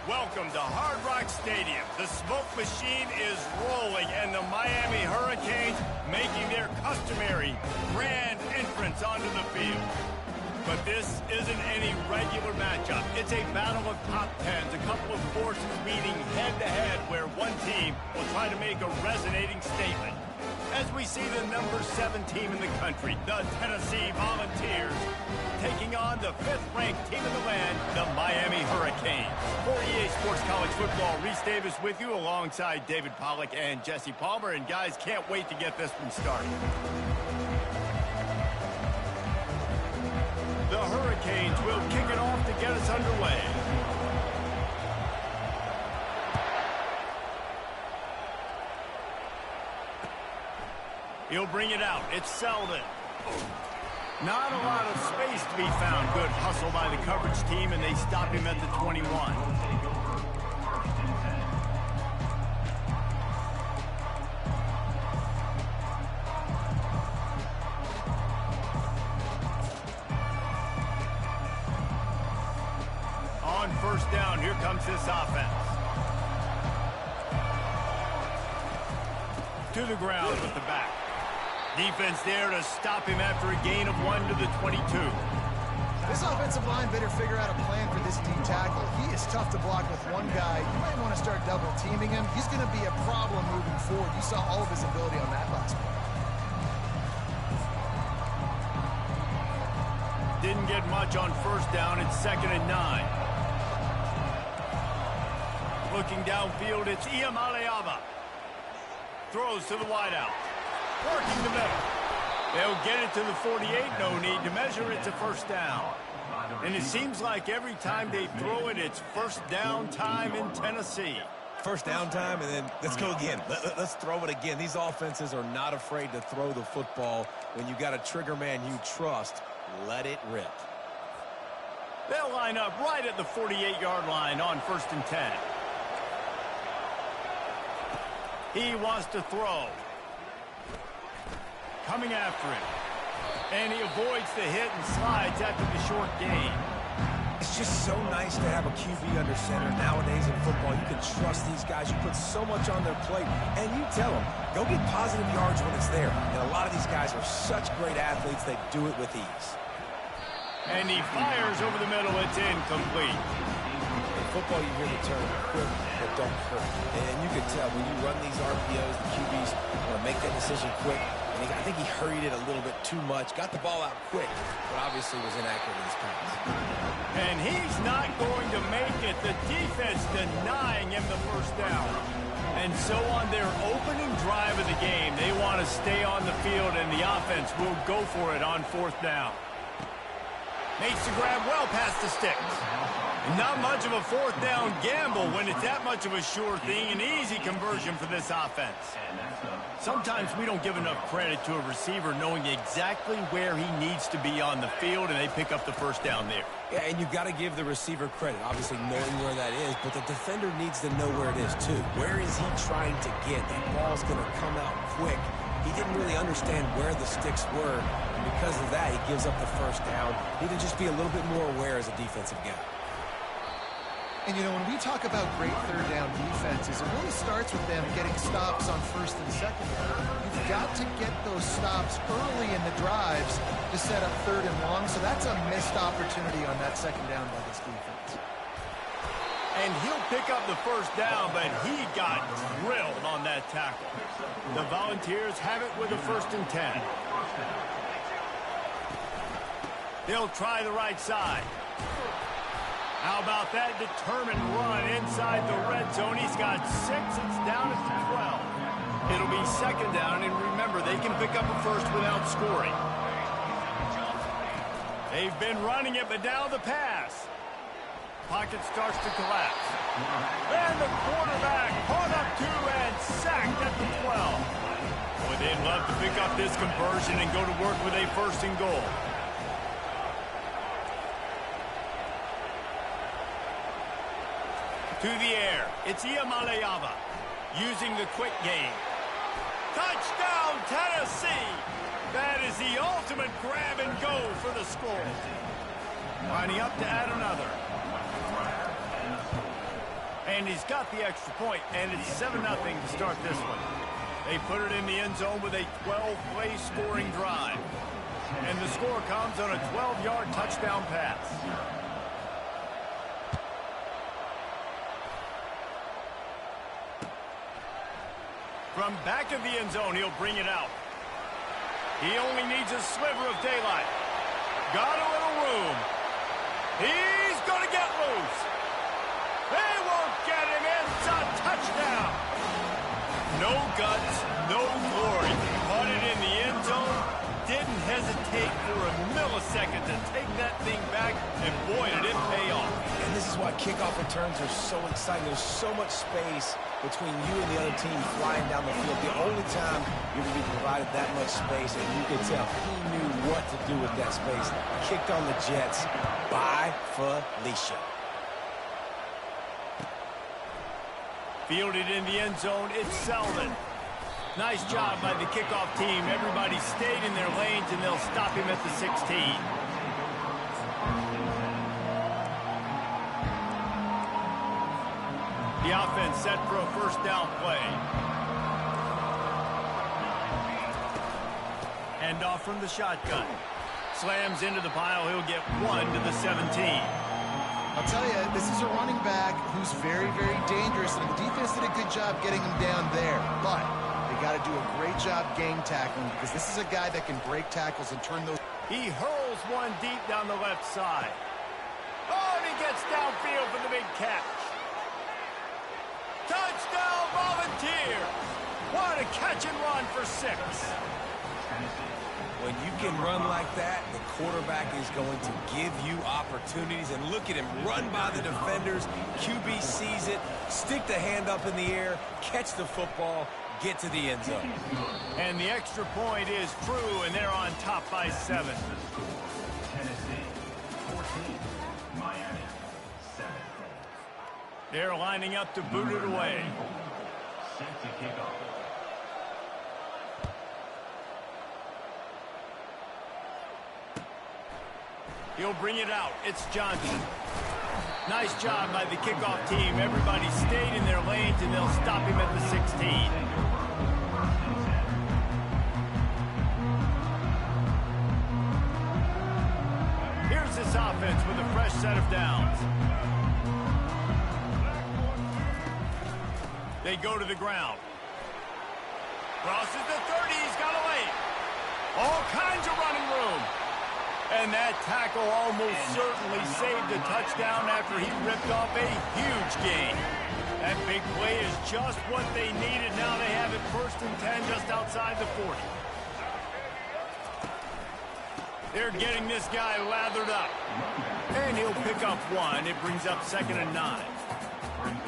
Welcome to Hard Rock Stadium. The smoke machine is rolling, and the Miami Hurricanes making their customary grand entrance onto the field. But this isn't any regular matchup. It's a battle of top tens, a couple of forces meeting head-to-head where one team will try to make a resonating statement. As we see the number 7 team in the country, the Tennessee Volunteers, taking on the 5th-ranked team in the land, the Miami Hurricanes. For EA Sports College Football, Reese Davis with you alongside David Pollack and Jesse Palmer. And guys, can't wait to get this one started. The Hurricanes will kick it off to get us underway. He'll bring it out. It's Selden. Not a lot of space to be found. Good hustle by the coverage team, and they stop him at the 21. On first down, here comes this offense. To the ground with the back. Defense there to stop him after a gain of 1 to the 22. This offensive line better figure out a plan for this D tackle. He is tough to block with one guy. You might want to start double teaming him. He's going to be a problem moving forward. You saw all of his ability on that last play. Didn't get much on first down. It's 2nd and 9. Looking downfield, it's Iamaleava. Throws to the wideout. Working the middle. They'll get it to the 48. No need to measure. It's a first down. And it seems like every time they throw it, it's first down time in Tennessee. First down time, and then let's go again. Let's throw it again. These offenses are not afraid to throw the football. When you got a trigger man you trust, let it rip. They'll line up right at the 48-yard line on 1st and 10. He wants to throw. Coming after him. And he avoids the hit and slides after the short gain. It's just so nice to have a QB under center. Nowadays in football, you can trust these guys. You put so much on their plate. And you tell them, go get positive yards when it's there. And a lot of these guys are such great athletes, they do it with ease. And he fires over the middle. It's incomplete. In football, you hear the term quick but don't hurt. And you can tell when you run these RPOs, the QBs want to make that decision quick. I think he hurried it a little bit too much, got the ball out quick, but obviously was inaccurate in his pass. And he's not going to make it. The defense denying him the first down. And so on their opening drive of the game, they want to stay on the field, and the offense will go for it on 4th down. Makes the grab well past the sticks. Not much of a 4th down gamble when it's that much of a sure thing. An easy conversion for this offense. Sometimes we don't give enough credit to a receiver knowing exactly where he needs to be on the field, and they pick up the first down there. Yeah, and you've got to give the receiver credit, obviously knowing where that is, but the defender needs to know where it is too. Where is he trying to get? That ball's going to come out quick. He didn't really understand where the sticks were, and because of that, he gives up the first down. Need to just be a little bit more aware as a defensive guy. And, you know, when we talk about great third down defenses, it really starts with them getting stops on 1st and 2nd down. You've got to get those stops early in the drives to set up 3rd and long, so that's a missed opportunity on that 2nd down by this defense. And he'll pick up the first down, but he got drilled on that tackle. The Volunteers have it with a 1st and 10. They'll try the right side. How about that determined run inside the red zone? He's got 6. It's down at the 12. It'll be 2nd down, and remember, they can pick up a first without scoring. They've been running it, but now the pass. Pocket starts to collapse. And the quarterback caught up to and sacked at the 12. Boy, they'd love to pick up this conversion and go to work with a 1st and goal. To the air, it's Iamaleava using the quick game. Touchdown, Tennessee! That is the ultimate grab and go for the score. Lining up to add another. and he's got the extra point, and it's 7-0 to start this one. They put it in the end zone with a 12-play scoring drive. And the score comes on a 12-yard touchdown pass. From back of the end zone, he'll bring it out. He only needs a sliver of daylight. Got a little room. He's going to get loose. They won't get him. It's a touchdown. No guts, no glory. Caught it in the end zone. Didn't hesitate for a millisecond to take that thing back, and boy, did it pay off. And this is why kickoff returns are so exciting. There's so much space between you and the other team flying down the field. The only time you're going to be provided that much space, and you can tell he knew what to do with that space. Kicked on the Jets by Felicia. Fielded in the end zone, it's Selden. Nice job by the kickoff team. Everybody stayed in their lanes, and they'll stop him at the 16. The offense set for a first down play. Hand off from the shotgun. Slams into the pile. He'll get 1 to the 17. I'll tell you, this is a running back who's very, very dangerous, and the defense did a good job getting him down there. But they got to do a great job gang tackling, because this is a guy that can break tackles and turn those. He hurls one deep down the left side. Oh, and he gets downfield for the big catch. Touchdown, Volunteer! What a catch and run for 6. When you can run like that, the quarterback is going to give you opportunities. And look at him run by the defenders. QB sees it, stick the hand up in the air, catch the football, get to the end zone. And the extra point is true, and they're on top by 7. Tennessee, 14. Miami, 7. They're lining up to boot it away. Set to kick off. He'll bring it out. It's Johnson. Nice job by the kickoff team. Everybody stayed in their lanes, and they'll stop him at the 16. Here's this offense with a fresh set of downs. They go to the ground. Crosses the 30. He's got a lane. All kinds of running room. And that tackle almost certainly saved a touchdown after he ripped off a huge gain. That big play is just what they needed. Now they have it 1st and 10 just outside the 40. They're getting this guy lathered up. And he'll pick up 1. It brings up 2nd and 9.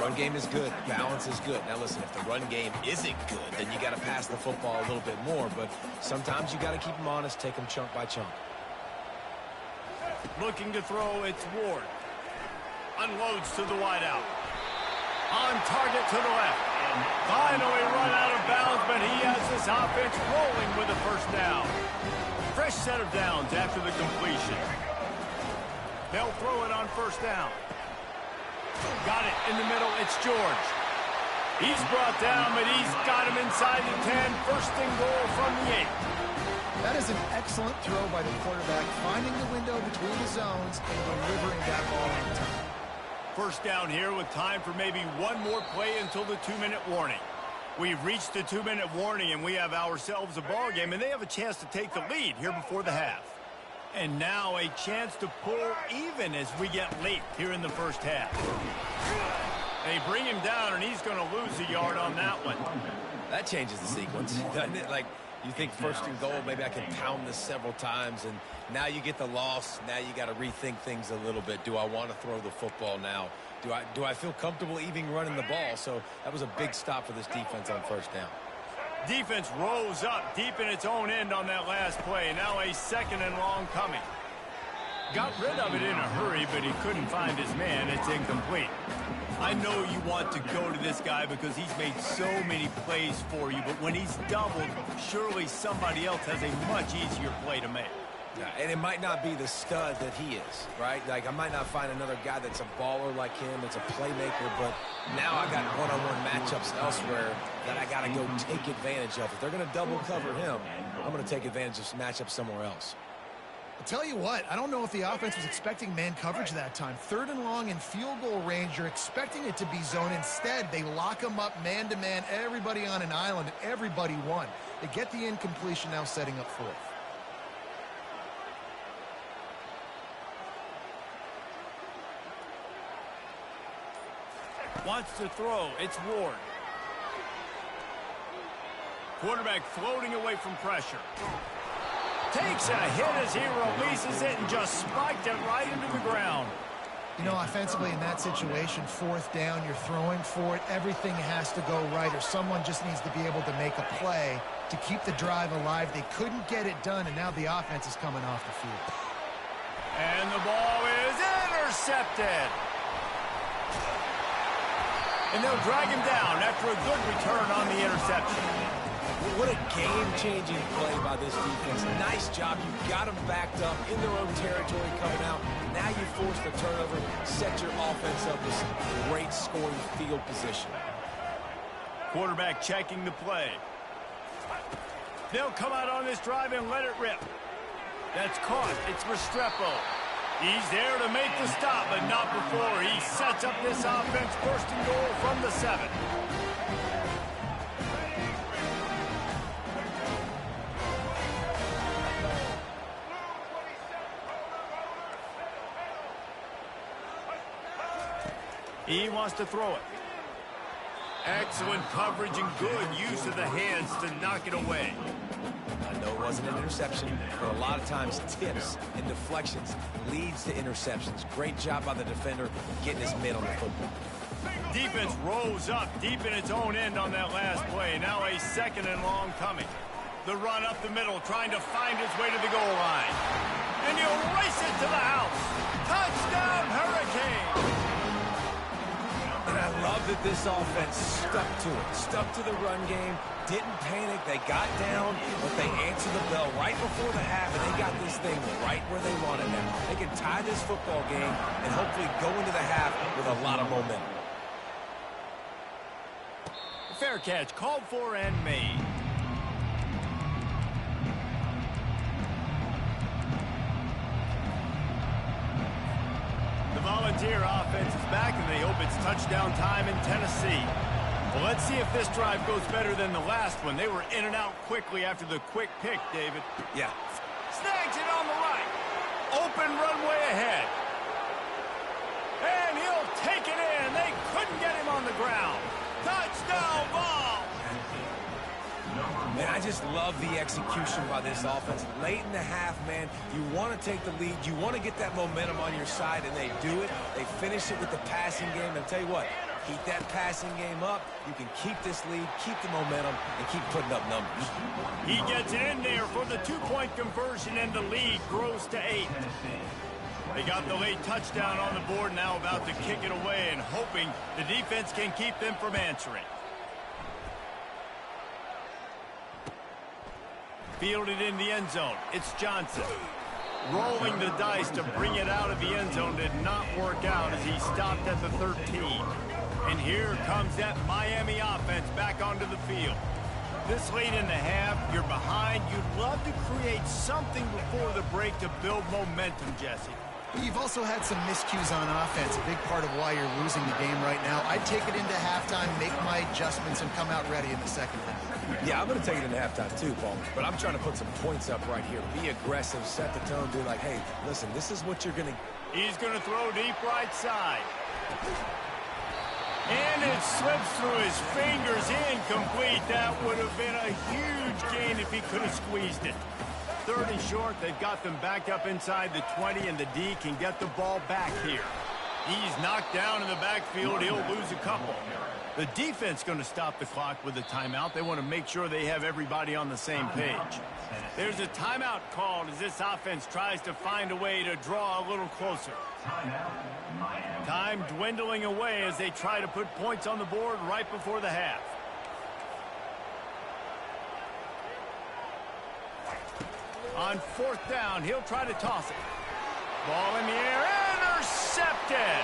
Run game is good. Balance is good. Now listen, if the run game isn't good, then you got to pass the football a little bit more. But sometimes you got to keep them honest, take them chunk by chunk. Looking to throw, it's Ward. Unloads to the wideout. On target to the left. Finally run out of bounds, but he has this offense rolling with a first down. Fresh set of downs after the completion. They'll throw it on first down. Got it in the middle. It's George. He's brought down, but he's got him inside the 10. 1st and goal from the 8. That is an excellent throw by the quarterback, finding the window between the zones and delivering that ball on time. First down here with time for maybe one more play until the 2-minute warning. We've reached the 2-minute warning, and we have ourselves a ball game, and they have a chance to take the lead here before the half. And now a chance to pull even as we get late here in the first half. They bring him down, and he's going to lose a yard on that one. That changes the sequence, doesn't it? Like, you think 1st and goal, maybe I can pound this several times, and now you get the loss. Now you got to rethink things a little bit. Do I want to throw the football now? Do I feel comfortable even running the ball? So that was a big stop for this defense on 1st down. Defense rose up deep in its own end on that last play. Now a 2nd and long coming. Got rid of it in a hurry, but he couldn't find his man. It's incomplete. I know you want to go to this guy because he's made so many plays for you, but when he's doubled, surely somebody else has a much easier play to make. Yeah, and it might not be the stud that he is, right? Like, I might not find another guy that's a baller like him, that's a playmaker, but now I got one-on-one matchups elsewhere that I got to go take advantage of. If they're going to double cover him, I'm going to take advantage of some matchups somewhere else. I'll tell you what, I don't know if the offense was expecting man coverage that time. 3rd and long in field goal range, you're expecting it to be zone. Instead, they lock them up man-to-man, everybody on an island, and everybody won. They get the incompletion, now setting up 4th. Wants to throw. It's Ward. Quarterback floating away from pressure. Takes a hit as he releases it and just spiked it right into the ground. You know, offensively in that situation, 4th down, you're throwing for it. Everything has to go right, or someone just needs to be able to make a play to keep the drive alive. They couldn't get it done, and now the offense is coming off the field. And the ball is intercepted. And they'll drag him down after a good return on the interception. What a game-changing play by this defense. Nice job. You got them backed up in their own territory coming out. Now you force the turnover, set your offense up with some great scoring field position. Quarterback checking the play. They'll come out on this drive and let it rip. That's caught. It's Restrepo. He's there to make the stop, but not before he sets up this offense. 1st and goal from the 7. He wants to throw it. Excellent coverage and good use of the hands to knock it away. I know it wasn't an interception, but a lot of times tips and deflections leads to interceptions. Great job by the defender getting his mitt on the football. Defense rose up deep in its own end on that last play. Now a 2nd and long coming. The run up the middle, trying to find his way to the goal line. And he'll race it to the house. Touchdown, Hurricane! And I love that this offense stuck to it, stuck to the run game, didn't panic, they got down, but they answered the bell right before the half, and they got this thing right where they want it now. They can tie this football game and hopefully go into the half with a lot of momentum. Fair catch, called for and made. Volunteer offense is back, and they hope it's touchdown time in Tennessee. Well, let's see if this drive goes better than the last one. They were in and out quickly after the quick pick, David. Yeah. Snags it on the right. Open runway ahead. And he'll take it in. They couldn't get him on the ground. Touchdown ball. Man, I just love the execution by this offense. Late in the half, man, you want to take the lead. You want to get that momentum on your side, and they do it. They finish it with the passing game. And I'll tell you what, keep that passing game up. You can keep this lead, keep the momentum, and keep putting up numbers. He gets it in there for the 2-point conversion, and the lead grows to 8. They got the late touchdown on the board, now about to kick it away and hoping the defense can keep them from answering. Fielded in the end zone. It's Johnson. Rolling the dice to bring it out of the end zone did not work out as he stopped at the 13. And here comes that Miami offense back onto the field. This late in the half, you're behind. You'd love to create something before the break to build momentum, Jesse. You've also had some miscues on offense, a big part of why you're losing the game right now. I'd take it into halftime, make my adjustments, and come out ready in the 2nd half. Yeah, I'm going to take it into halftime too, Paul. But I'm trying to put some points up right here. Be aggressive, set the tone, be like, hey, listen, this is what you're going to... He's going to throw deep right side. And it slips through his fingers, incomplete. That would have been a huge gain if he could have squeezed it. 3rd and short, they've got them back up inside the 20, and the D can get the ball back here. He's knocked down in the backfield. He'll lose a couple. The defense going to stop the clock with a timeout. They want to make sure they have everybody on the same page. There's a timeout called as this offense tries to find a way to draw a little closer. Time dwindling away as they try to put points on the board right before the half. On 4th down, he'll try to toss it. Ball in the air, intercepted.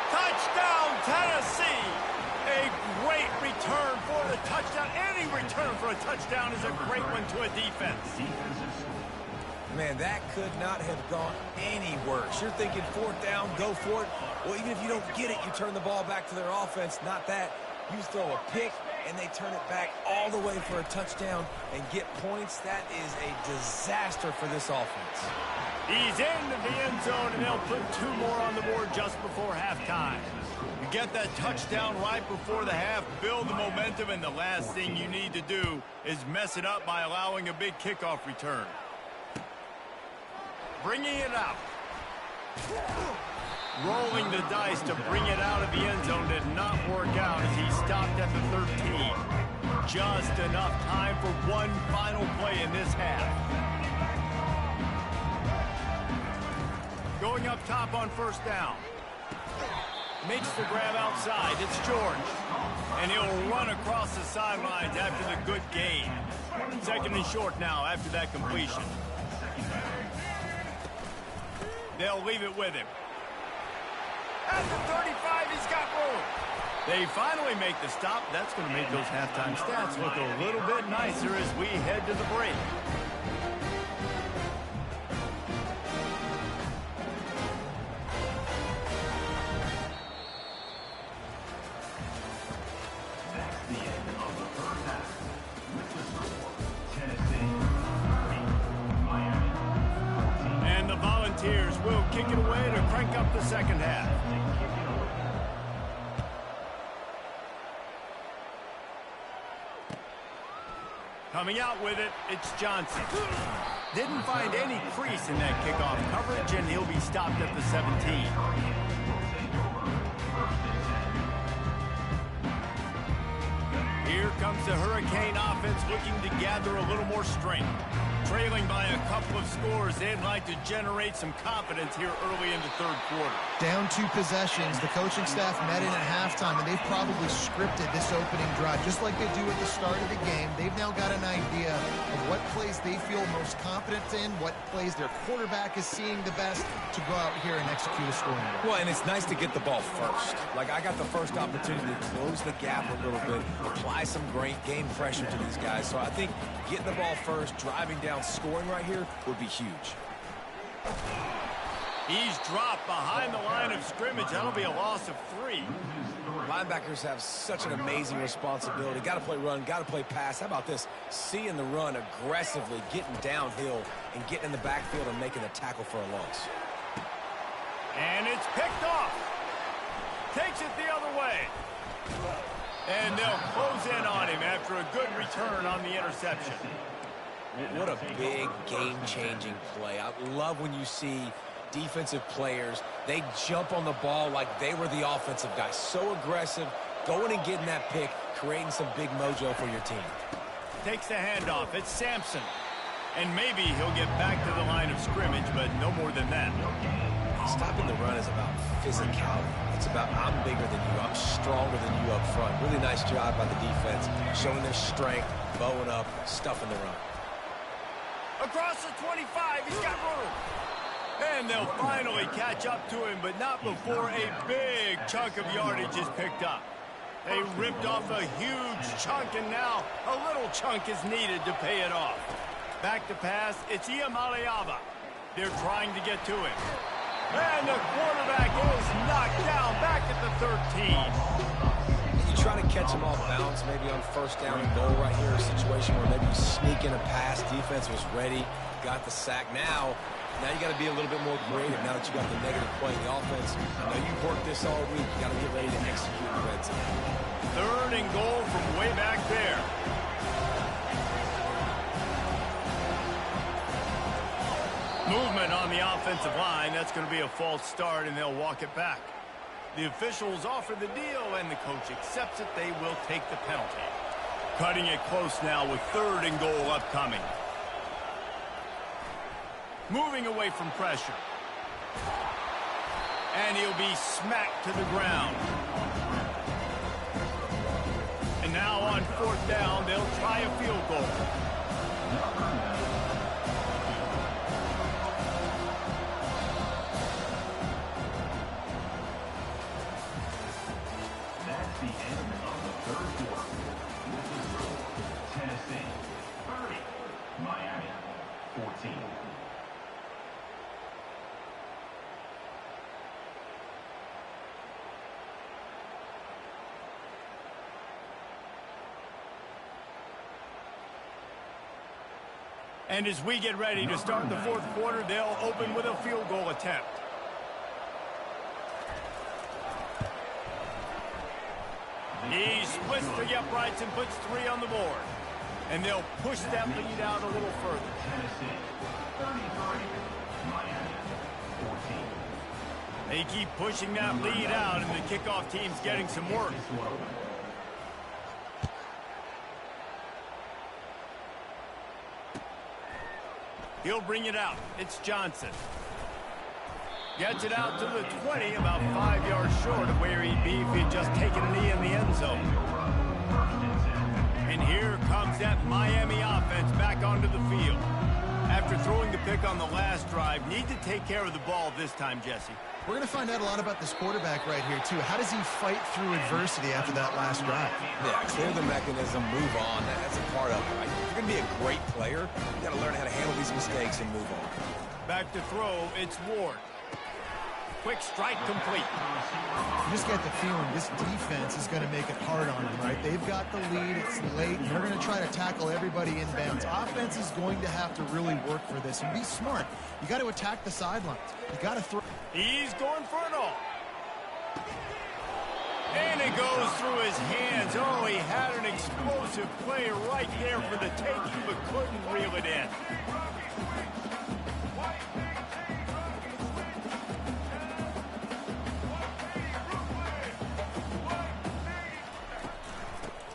Touchdown, Tennessee. A great return for the touchdown. Any return for a touchdown is a great one to a defense. Man, that could not have gone any worse. You're thinking 4th down, go for it. Well, even if you don't get it, you turn the ball back to their offense. Not that. You throw a pick, and they turn it back all the way for a touchdown and get points. That is a disaster for this offense. He's into the end zone, and they'll put 2 more on the board just before halftime. You get that touchdown right before the half, build the momentum, and the last thing you need to do is mess it up by allowing a big kickoff return. Bringing it out. Rolling the dice to bring it out of the end zone did not work out as he stopped at the 13. Just enough time for one final play in this half. Going up top on 1st down. Makes the grab outside. It's George. And he'll run across the sidelines after the good gain. 2nd and short now after that completion. They'll leave it with him. At the 35, he's got room. They finally make the stop. That's going to make those halftime stats look a little bit nicer as we head to the break. That's the end of the first half. With the score, Tennessee 3, Miami 14. And the Volunteers will kick it away to crank up the second half. Coming out with it, it's Johnson. Didn't find any crease in that kickoff coverage, and he'll be stopped at the 17. Here comes the Hurricane offense looking to gather a little more strength. Trailing by a couple of scores, they'd like to generate some confidence here early in the 3rd quarter. Down 2 possessions. The coaching staff met in at halftime, and they've probably scripted this opening drive just like they do at the start of the game. They've now got an idea of what plays they feel most confident in, what plays their quarterback is seeing the best to go out here and execute a scoring drive. Well, and it's nice to get the ball first. Like, I got the first opportunity to close the gap a little bit, apply some great game pressure to these guys. So I think getting the ball first, driving down, scoring right here would be huge. He's dropped behind the line of scrimmage. That'll be a loss of 3. Linebackers have such an amazing responsibility. Got to play run, got to play pass. How about this? Seeing the run aggressively, getting downhill, and getting in the backfield and making a tackle for a loss. And it's picked off. Takes it the other way. And they'll close in on him after a good return on the interception. What a big game-changing play. I love when you see defensive players, they jump on the ball like they were the offensive guy. So aggressive, going and getting that pick, creating some big mojo for your team. Takes the handoff. It's Sampson. And maybe he'll get back to the line of scrimmage, but no more than that. Stopping the run is about physicality. It's about I'm bigger than you, I'm stronger than you up front. Really nice job by the defense, showing their strength, bowing up, stuffing the run. Across the 25, he's got room. And they'll finally catch up to him, but not before a big chunk of yardage is picked up. They ripped off a huge chunk, and now a little chunk is needed to pay it off. Back to pass, it's Iamaleava. They're trying to get to him. And the quarterback is knocked down back at the 13. You try to catch him off balance, maybe on 1st down and goal right here, a situation where maybe you sneak in a pass, defense was ready, got the sack. Now you got to be a little bit more creative now that you got the negative play in the offense. I know you've worked this all week. You got to get ready to execute the red zone. 3rd and goal from way back there. Movement on the offensive line. That's going to be a false start, and they'll walk it back. The officials offer the deal, and the coach accepts it. They will take the penalty. Cutting it close now with 3rd and goal upcoming. Moving away from pressure. And he'll be smacked to the ground. And now on 4th down, they'll try a field goal. the end of the third quarter. This is the score. Tennessee 30, Miami 14. And as we get ready to start the fourth quarter, they'll open with a field goal attempt. He splits the uprights and puts 3 on the board. And they'll push that lead out a little further. Tennessee 33, Miami 14. They keep pushing that lead out, and the kickoff team's getting some work. He'll bring it out. It's Johnson. Gets it out to the 20, about 5 yards short of where he'd be if he'd just taken a knee in the end zone. And here comes that Miami offense back onto the field. After throwing the pick on the last drive, need to take care of the ball this time, Jesse. We're going to find out a lot about this quarterback right here, too. How does he fight through adversity after that last drive? Yeah, clear the mechanism, move on. That's a part of it, right? If you're going to be a great player, you got to learn how to handle these mistakes and move on. Back to throw, it's Ward. Quick strike complete. You just get the feeling this defense is going to make it hard on them, right? They've got the lead. It's late. They're going to try to tackle everybody inbounds. Offense is going to have to really work for this and be smart. You got to attack the sidelines. You got to throw. He's going for it all. And it goes through his hands. Oh, he had an explosive play right there for the taking, but couldn't reel it in.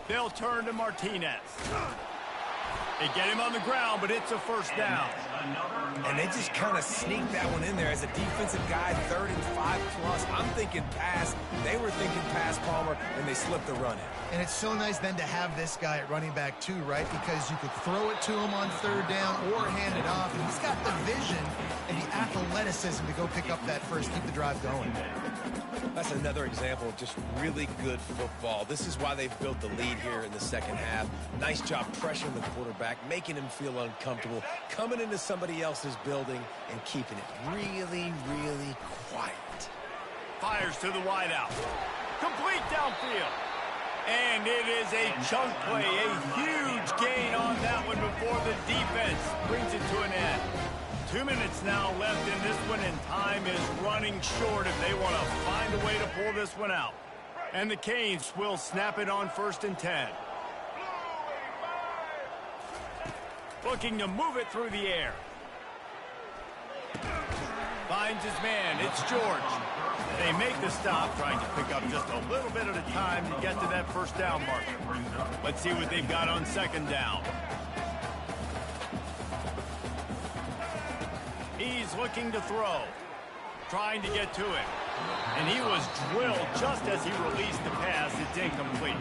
They'll turn to Martinez. They get him on the ground, but it's a first down. And they just kind of sneaked that one in there as a defensive guy, 3rd and 5+. I'm thinking pass. They were thinking pass, Palmer, and they slipped the run in. And it's so nice then to have this guy at running back too, right? Because you could throw it to him on 3rd down or hand it off. And he's got the vision and the athleticism to go pick up that first, keep the drive going. That's another example of just really good football. This is why they've built the lead here in the second half. Nice job pressuring the quarterback, making him feel uncomfortable, coming into somebody else's building and keeping it really, really quiet. Fires to the wideout. Complete downfield. And it is a chunk play, a huge gain on that one before the defense brings it to an end. 2 minutes now left in this one, and time is running short if they want to find a way to pull this one out. And the Canes will snap it on 1st and 10. Looking to move it through the air. Finds his man. It's George. They make the stop, trying to pick up just a little bit at a time to get to that first down marker. Let's see what they've got on 2nd down. He's looking to throw, trying to get to it. And he was drilled just as he released the pass. It's incomplete.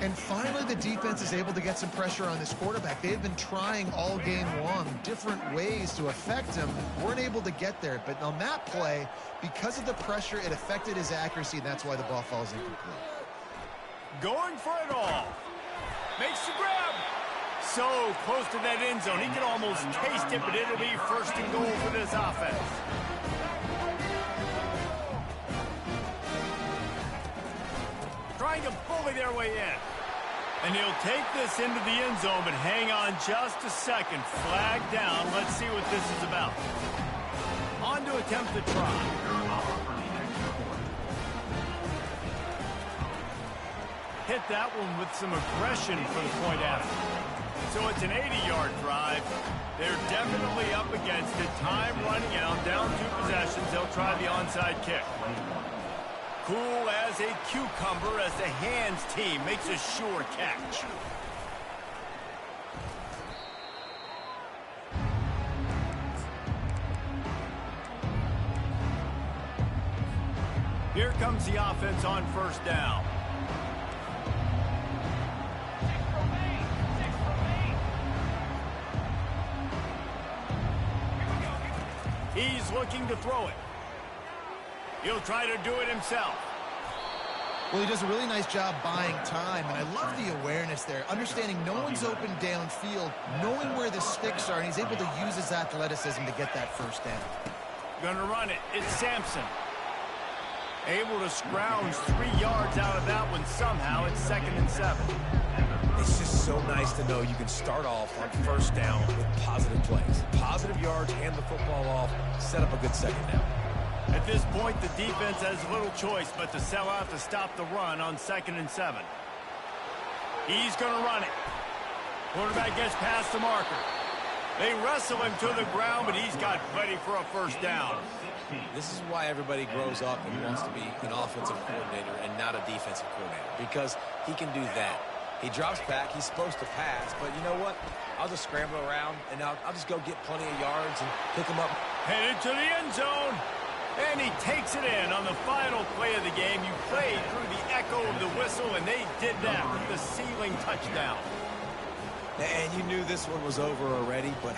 And finally, the defense is able to get some pressure on this quarterback. They've been trying all game long different ways to affect him. Weren't able to get there. But on that play, because of the pressure, it affected his accuracy, and that's why the ball falls incomplete. Going for it all. Makes the grab. So close to that end zone. He can almost taste it, but it'll be 1st and goal for this offense. Trying to bully their way in. And he'll take this into the end zone, but hang on just a second. Flag down. Let's see what this is about. On to attempt the try. Hit that one with some aggression for the point after. So it's an 80-yard drive. They're definitely up against it. Time running out. Down 2 possessions. They'll try the onside kick. Cool as a cucumber as the hands team makes a sure catch. Here comes the offense on 1st down. He's looking to throw it. He'll try to do it himself. Well, he does a really nice job buying time, and I love the awareness there, understanding no one's open downfield, knowing where the sticks are, and he's able to use his athleticism to get that first down. Gonna run it. It's Sampson. Able to scrounge 3 yards out of that one somehow. It's 2nd and 7. It's just so nice to know you can start off on first down with positive plays. Positive yards, hand the football off, set up a good second down. At this point, the defense has little choice but to sell out to stop the run on 2nd and 7. He's going to run it. Quarterback gets past the marker. They wrestle him to the ground, but he's got plenty for a first down. This is why everybody grows up and wants to be an offensive coordinator and not a defensive coordinator, because he can do that. He drops back. He's supposed to pass, but you know what? I'll just scramble around, and I'll just go get plenty of yards and pick him up. Headed to the end zone. And he takes it in on the final play of the game. You played through the echo of the whistle, and they did that with the ceiling touchdown. And you knew this one was over already, but